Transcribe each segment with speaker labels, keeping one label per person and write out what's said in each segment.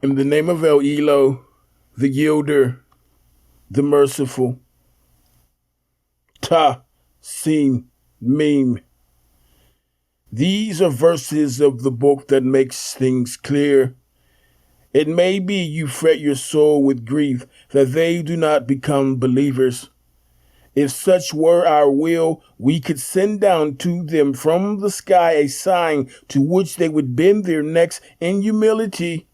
Speaker 1: In the name of ELOH, the Yielder, the Merciful. Ta, Sin, Meme. These are verses of the book that makes things clear. It may be you fret your soul with grief that they do not become believers. If such were our will, we could send down to them from the sky a sign to which they would bend their necks in humility.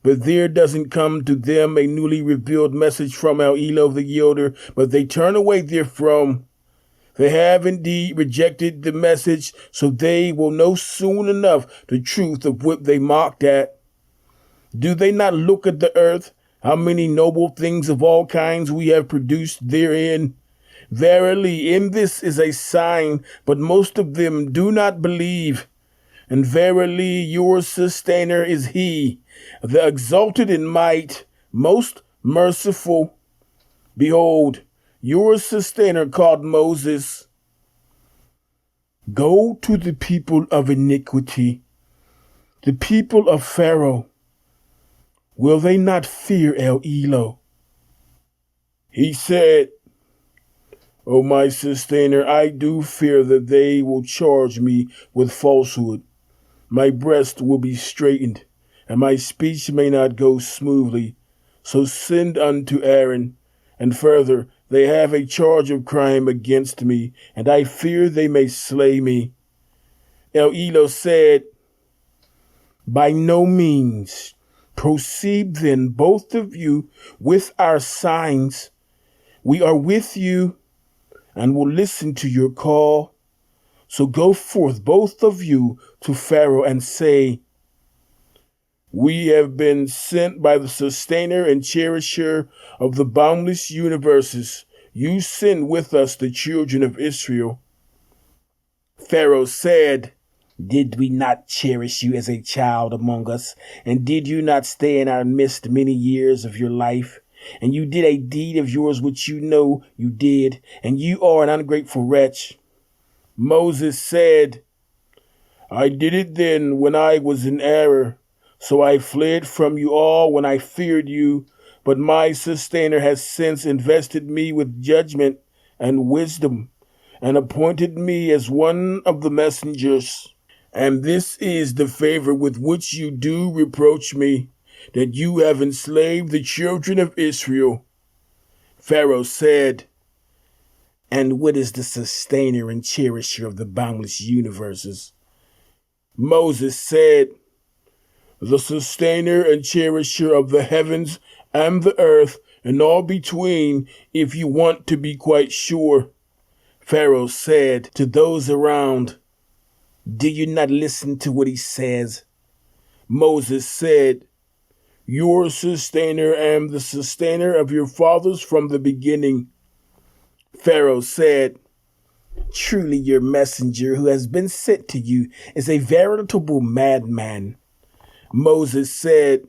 Speaker 1: But there doesn't come to them a newly revealed message from ELOH the Yielder, but they turn away therefrom. They have indeed rejected the message, so they will know soon enough the truth of what they mocked at. Do they not look at the earth, how many noble things of all kinds we have produced therein? Verily, in this is a sign, but most of them do not believe. And verily, your sustainer is he, the exalted in might, most merciful. Behold, your sustainer called Moses. Go to the people of iniquity, the people of Pharaoh. Will they not fear ELOH? He said, O my sustainer, I do fear that they will charge me with falsehood. My breast will be straitened, and my speech may not go smoothly. So send unto Aaron, and further, they have a charge of crime against me, and I fear they may slay me. ELOH said, By no means. Proceed then, both of you, with our signs. We are with you, and will listen to your call. So go forth, both of you, to Pharaoh, and say, We have been sent by the sustainer and cherisher of the boundless universes. You send with us the children of Israel. Pharaoh said, Did we not cherish you as a child among us? And did you not stay in our midst many years of your life? And you did a deed of yours which you know you did, and you are an ungrateful wretch. Moses said, I did it then when I was in error. So I fled from you all when I feared you, but my sustainer has since invested me with judgment and wisdom, and appointed me as one of the messengers. And this is the favor with which you do reproach me, that you have enslaved the children of Israel. Pharaoh said, And what is the sustainer and cherisher of the boundless universes? Moses said, The sustainer and cherisher of the heavens and the earth and all between, if you want to be quite sure. Pharaoh said to those around, Do you not listen to what he says? Moses said, Your sustainer and the sustainer of your fathers from the beginning. Pharaoh said, Truly your messenger who has been sent to you is a veritable madman. Moses said,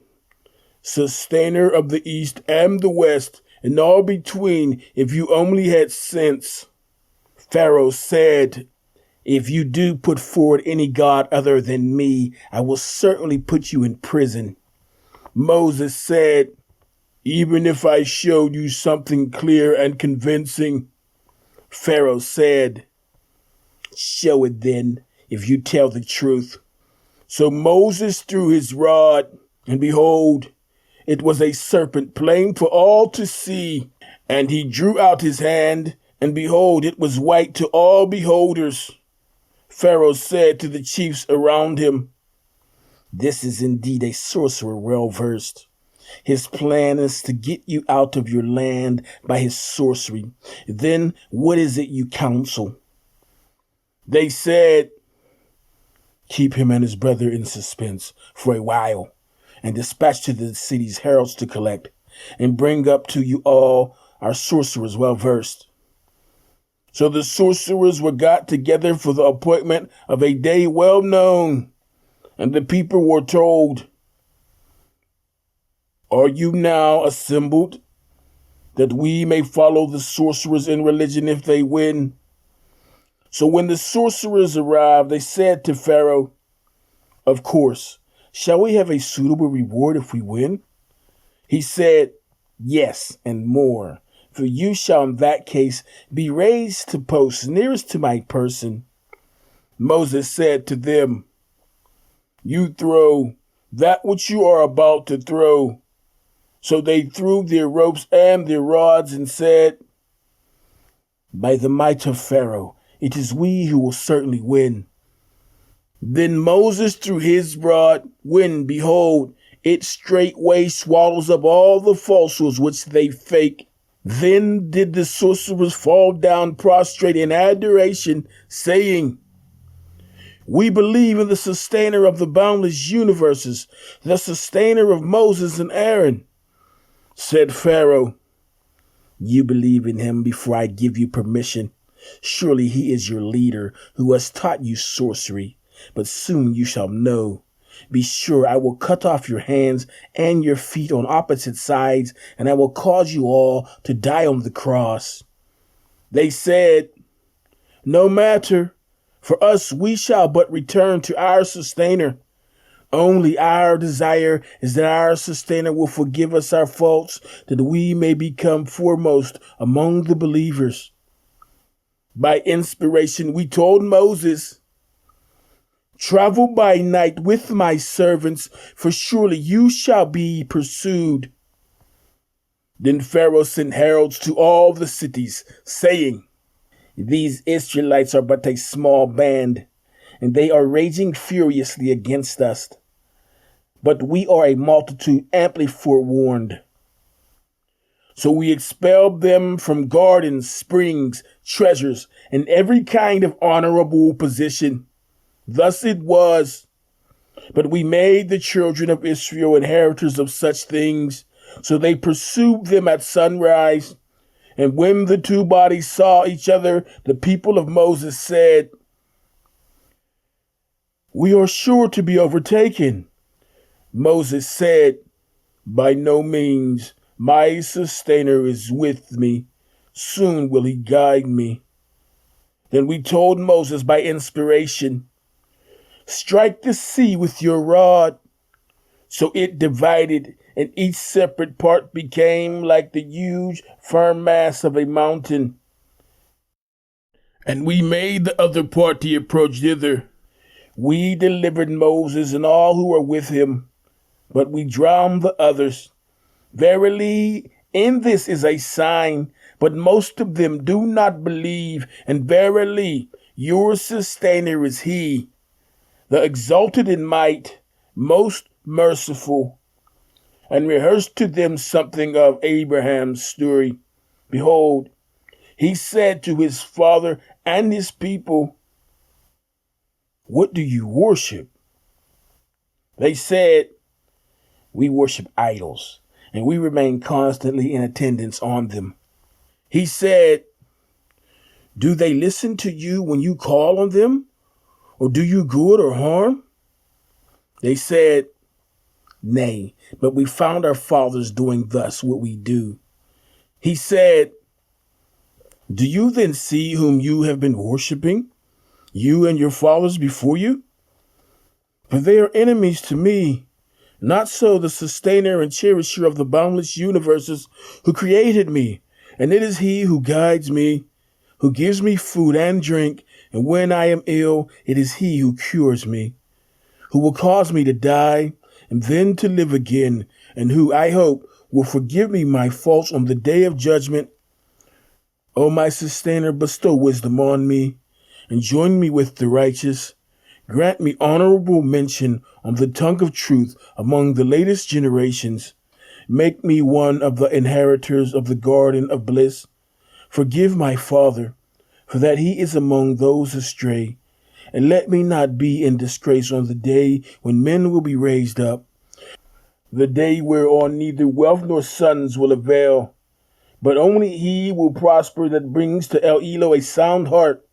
Speaker 1: Sustainer of the east and the west, and all between, if you only had sense. Pharaoh said, If you do put forward any god other than me, I will certainly put you in prison. Moses said, Even if I showed you something clear and convincing. Pharaoh said, Show it then, if you tell the truth. So Moses threw his rod, and behold, it was a serpent plain for all to see. And he drew out his hand, and behold, it was white to all beholders. Pharaoh said to the chiefs around him, This is indeed a sorcerer well versed. His plan is to get you out of your land by his sorcery. Then what is it you counsel? They said, Keep him and his brother in suspense for a while, and dispatch to the city's heralds to collect, and bring up to you all our sorcerers well versed. So the sorcerers were got together for the appointment of a day well known, and the people were told, Are you now assembled, that we may follow the sorcerers in religion if they win? So when the sorcerers arrived, they said to Pharaoh, Of course, Shall we have a suitable reward if we win? He said, Yes, and more. For you shall in that case be raised to posts nearest to my person. Moses said to them, You throw that which you are about to throw. So they threw their ropes and their rods and said, By the might of Pharaoh, it is we who will certainly win. Then Moses threw his rod, when, behold, it straightway swallows up all the falsehoods which they fake. Then did the sorcerers fall down prostrate in adoration, saying, We believe in the sustainer of the boundless universes, the sustainer of Moses and Aaron. Said Pharaoh, You believe in him before I give you permission. Surely he is your leader who has taught you sorcery, but soon you shall know. Be sure I will cut off your hands and your feet on opposite sides, and I will cause you all to die on the cross. They said, No matter, for us we shall but return to our sustainer. Only our desire is that our sustainer will forgive us our faults, that we may become foremost among the believers. By inspiration, we told Moses, Travel by night with my servants, for surely you shall be pursued. Then Pharaoh sent heralds to all the cities, saying, These Israelites are but a small band, and they are raging furiously against us. But we are a multitude amply forewarned. So we expelled them from gardens, springs, treasures, and every kind of honorable position. Thus it was. But we made the children of Israel inheritors of such things. So they pursued them at sunrise. And when the two bodies saw each other, the people of Moses said, We are sure to be overtaken. Moses said, By no means. My sustainer is with me. Soon will he guide me. Then we told Moses by inspiration, Strike the sea with your rod. So it divided, and each separate part became like the huge, firm mass of a mountain. And we made the other party approach thither. We delivered Moses and all who were with him, but we drowned the others. Verily, in this is a sign, but most of them do not believe, and verily, your sustainer is he, the exalted in might, most merciful. And rehearsed to them something of Abraham's story. Behold, he said to his father and his people, What do you worship? They said, We worship idols, and we remain constantly in attendance on them. He said, Do they listen to you when you call on them? Or do you good or harm? They said, Nay, but we found our fathers doing thus what we do. He said, Do you then see whom you have been worshiping, you and your fathers before you? For they are enemies to me. Not so the sustainer and cherisher of the boundless universes who created me, and it is he who guides me, who gives me food and drink, and when I am ill, it is he who cures me, who will cause me to die and then to live again, and who, I hope, will forgive me my faults on the day of judgment. O my sustainer, bestow wisdom on me, and join me with the righteous. Grant me honorable mention on the tongue of truth among the latest generations. Make me one of the inheritors of the garden of bliss. Forgive my father, for that he is among those astray. And let me not be in disgrace on the day when men will be raised up, the day whereon neither wealth nor sons will avail, but only he will prosper that brings to ELOH a sound heart.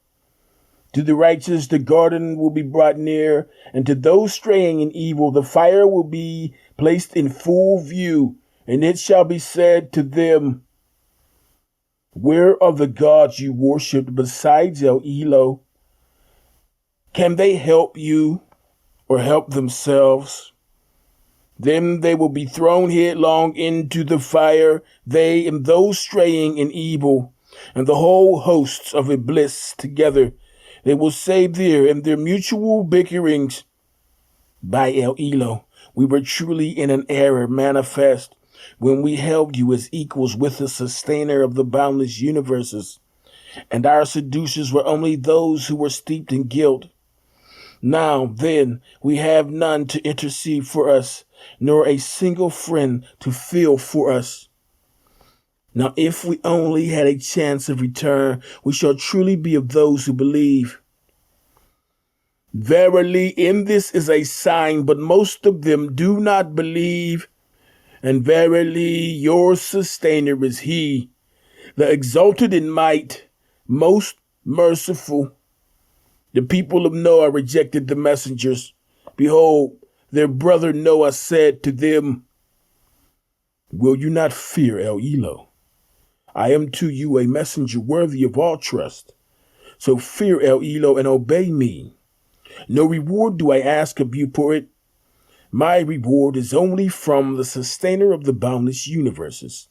Speaker 1: To the righteous the garden will be brought near, and to those straying in evil the fire will be placed in full view, and it shall be said to them, Where are the gods you worshipped besides ELOH? Can they help you or help themselves? Then they will be thrown headlong into the fire, they and those straying in evil, and the whole hosts of Iblis together. They will say there in their mutual bickerings, by ELOH, we were truly in an error manifest when we held you as equals with the sustainer of the boundless universes, and our seducers were only those who were steeped in guilt. Now, then, we have none to intercede for us, nor a single friend to feel for us. Now, if we only had a chance of return, we shall truly be of those who believe. Verily, in this is a sign, but most of them do not believe. And verily, your sustainer is he, the exalted in might, most merciful. The people of Noah rejected the messengers. Behold, their brother Noah said to them, will you not fear ELOH? I am to you a messenger worthy of all trust. So fear ELOH and obey me. No reward do I ask of you for it. My reward is only from the sustainer of the boundless universes.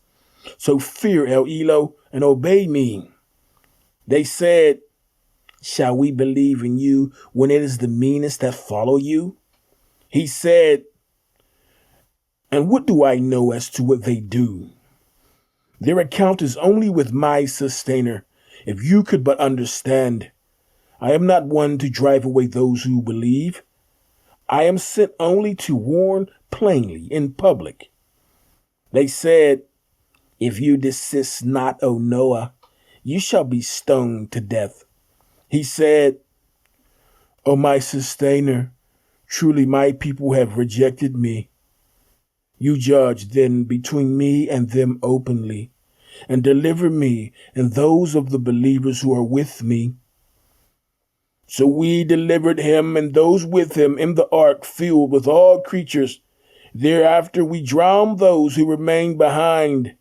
Speaker 1: So fear ELOH and obey me. They said, shall we believe in you when it is the meanest that follow you? He said, and what do I know as to what they do? Their account is only with my sustainer, if you could but understand. I am not one to drive away those who believe. I am sent only to warn plainly in public. They said, if you desist not, O Noah, you shall be stoned to death. He said, O my sustainer, truly my people have rejected me. You judge then between me and them openly, and deliver me and those of the believers who are with me. So we delivered him and those with him in the ark filled with all creatures. Thereafter we drowned those who remained behind.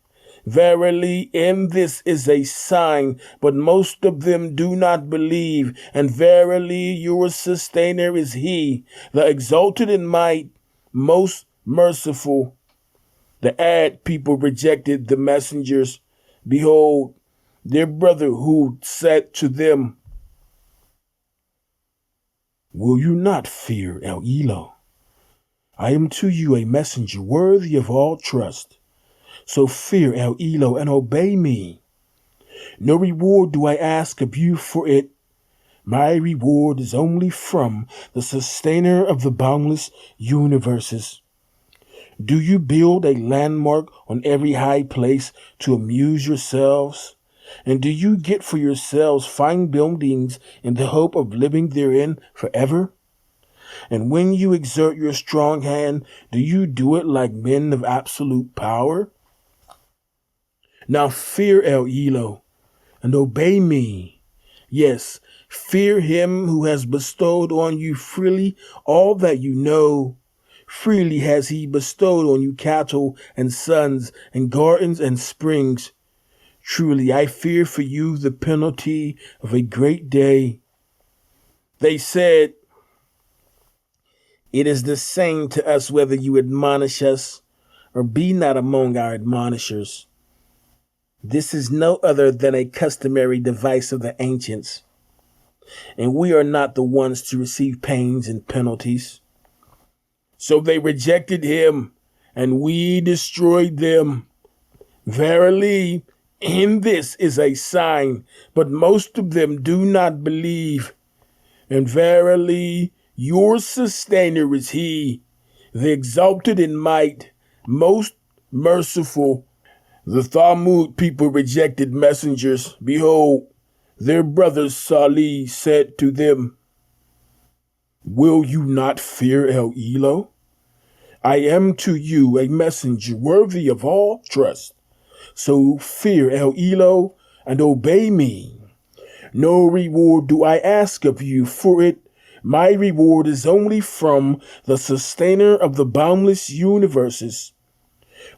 Speaker 1: Verily, in this is a sign, but most of them do not believe. And verily, your sustainer is he, the exalted in might, most merciful. The Ad people rejected the messengers. Behold, their brother Hud said to them, will you not fear ELOH? I am to you a messenger worthy of all trust. So fear ELOH and obey me. No reward do I ask of you for it. My reward is only from the sustainer of the boundless universes. Do you build a landmark on every high place to amuse yourselves? And do you get for yourselves fine buildings in the hope of living therein forever? And when you exert your strong hand, do you do it like men of absolute power? Now fear ELOH and obey me. Yes, fear him who has bestowed on you freely all that you know. Freely has he bestowed on you cattle and sons and gardens and springs. Truly, I fear for you the penalty of a great day. They said, it is the same to us whether you admonish us or be not among our admonishers. This is no other than a customary device of the ancients, and we are not the ones to receive pains and penalties. So they rejected him, and we destroyed them. Verily, in this is a sign, but most of them do not believe. And verily, your sustainer is he, the exalted in might, most merciful. The Thamud people rejected messengers. Behold, their brother Salih said to them, will you not fear ELOH? I am to you a messenger worthy of all trust. So fear ELOH and obey me. No reward do I ask of you for it. My reward is only from the sustainer of the boundless universes.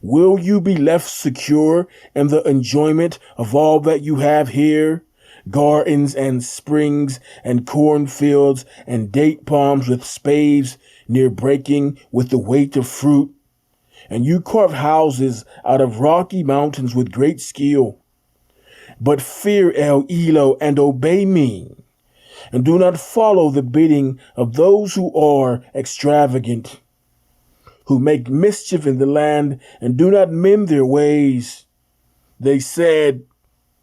Speaker 1: Will you be left secure in the enjoyment of all that you have here? Gardens and springs and cornfields and date palms with staves near breaking with the weight of fruit. and you carve houses out of rocky mountains with great skill. But fear ELOH and obey me, and do not follow the bidding of those who are extravagant, who make mischief in the land and do not mend their ways. They said,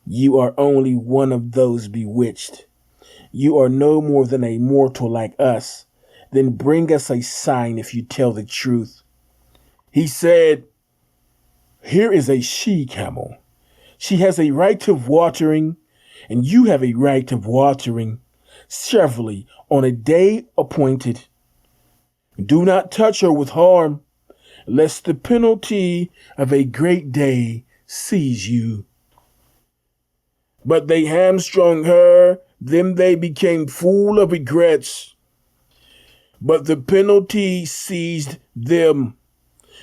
Speaker 1: you are only one of those bewitched. You are no more than a mortal like us. Then bring us a sign if you tell the truth. He said, here is a she-camel. She has a right of watering, and you have a right of watering, severally on a day appointed. Do not touch her with harm, lest the penalty of a great day seize you. But they hamstrung her, then they became full of regrets. But the penalty seized them.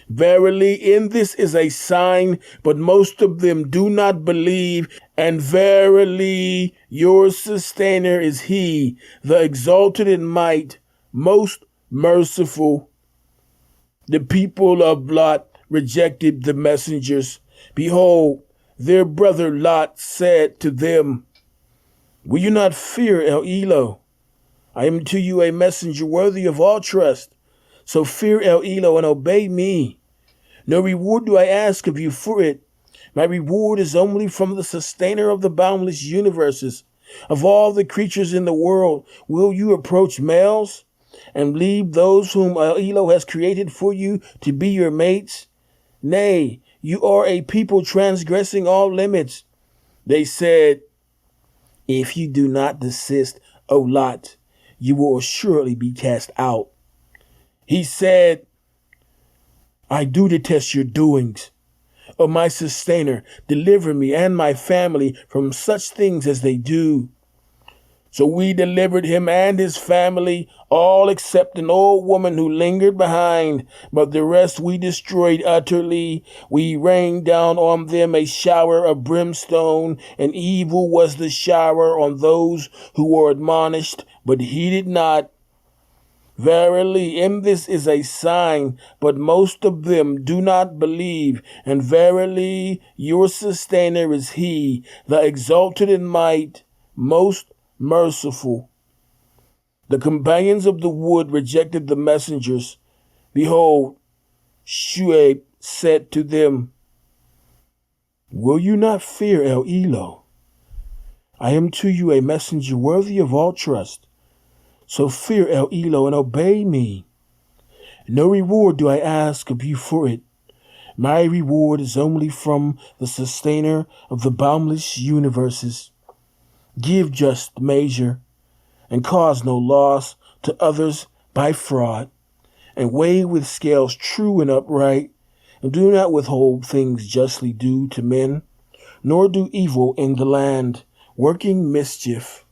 Speaker 1: Verily, in this is a sign, but most of them do not believe. And verily, your sustainer is he, the exalted in might, most merciful. The people of Lot rejected the messengers. Behold, their brother Lot said to them, will you not fear ELOH? I am to you a messenger worthy of all trust. So fear ELOH and obey me. No reward do I ask of you for it. My reward is only from the sustainer of the boundless universes. Of all the creatures in the world, will you approach males and leave those whom ELOH has created for you to be your mates? Nay, you are a people transgressing all limits. They said, if you do not desist, O Lot, you will assuredly be cast out. He said, I do detest your doings. O my sustainer, deliver me and my family from such things as they do. So we delivered him and his family, all except an old woman who lingered behind, but the rest we destroyed utterly. We rained down on them a shower of brimstone, and evil was the shower on those who were admonished, but heeded not. Verily, in this is a sign, but most of them do not believe. And verily, your sustainer is he, the exalted in might, most merciful. The companions of the wood rejected the messengers. Behold, Shuaib said to them, will you not fear ELOH? I am to you a messenger worthy of all trust. So fear ELOH and obey me. No reward do I ask of you for it. My reward is only from the sustainer of the boundless universes. Give just measure, and cause no loss to others by fraud, and weigh with scales true and upright, and do not withhold things justly due to men, nor do evil in the land, working mischief.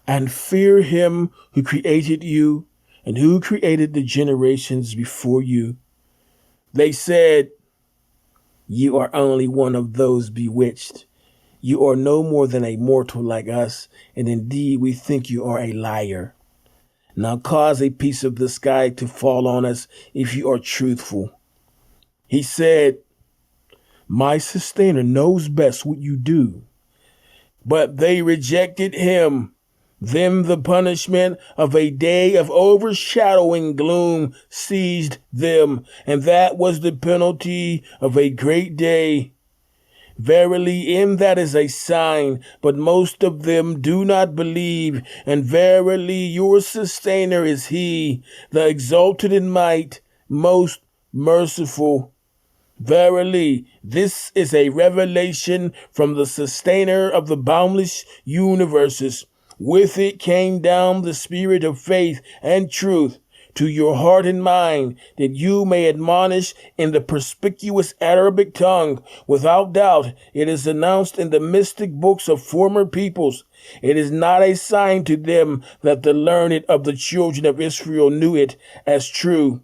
Speaker 1: And fear him who created you, and who created the generations before you. They said, you are only one of those bewitched. You are no more than a mortal like us, and indeed we think you are a liar. Now cause a piece of the sky to fall on us if you are truthful. He said, my sustainer knows best what you do. But they rejected him. Then the punishment of a day of overshadowing gloom seized them, and that was the penalty of a great day. Verily, in that is a sign, but most of them do not believe. And verily, your sustainer is he, the exalted in might, most merciful. Verily, this is a revelation from the sustainer of the boundless universes. With it came down the spirit of faith and truth to your heart and mind, that you may admonish in the perspicuous Arabic tongue. Without doubt, it is announced in the mystic books of former peoples. It is not a sign to them that the learned of the children of Israel knew it as true.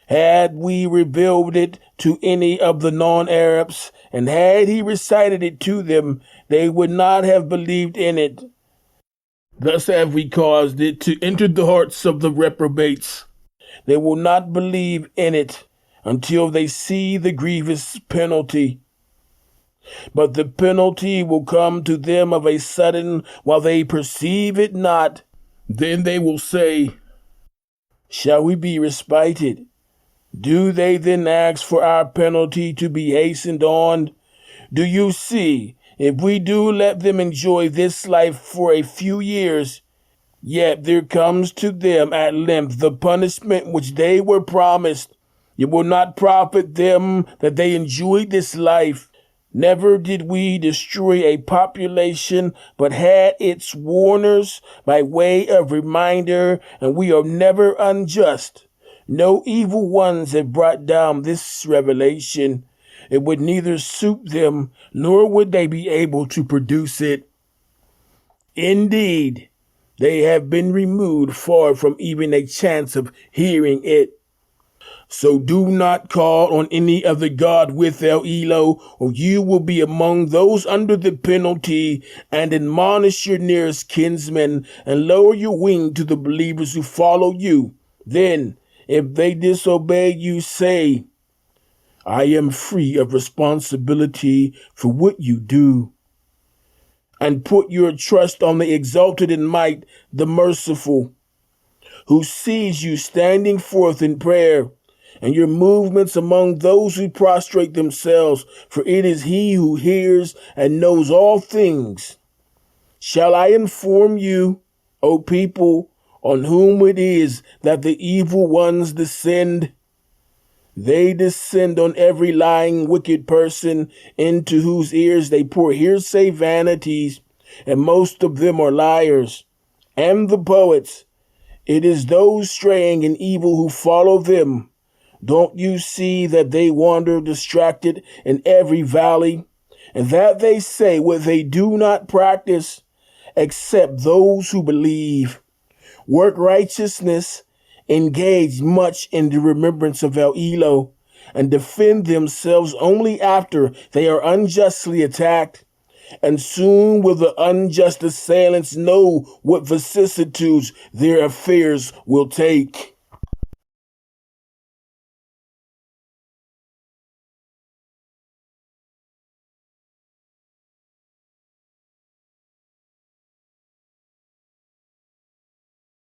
Speaker 1: Had we revealed it to any of the non-Arabs, and had he recited it to them, they would not have believed in it. Thus have we caused it to enter the hearts of the reprobates. They will not believe in it, until they see the grievous penalty. But the penalty will come to them of a sudden while they perceive it not. Then they will say, shall we be respited? Do they then ask for our penalty to be hastened on? Do you see, if we do let them enjoy this life for a few years, yet there comes to them at length the punishment which they were promised. It will not profit them that they enjoy this life. Never did we destroy a population, but had its warners by way of reminder, and we are never unjust. No evil ones have brought down this revelation. It would neither suit them, nor would they be able to produce it. Indeed, they have been removed far from even a chance of hearing it. So do not call on any other god with ELOH, or you will be among those under the penalty, and admonish your nearest kinsmen, and lower your wing to the believers who follow you. Then, if they disobey you, say, I am free of responsibility for what you do. And put your trust on the exalted in might, the merciful, who sees you standing forth in prayer, and your movements among those who prostrate themselves, for it is he who hears and knows all things. Shall I inform you, O people, on whom it is that the evil ones descend? They descend on every lying, wicked person, into whose ears they pour hearsay vanities, and most of them are liars. And the poets, it is those straying in evil who follow them. Don't you see that they wander distracted in every valley, and that they say what they do not practice, except those who believe? Work righteousness, engage much in the remembrance of ELOH, and defend themselves only after they are unjustly attacked. And soon will the unjust assailants know what vicissitudes their affairs will take.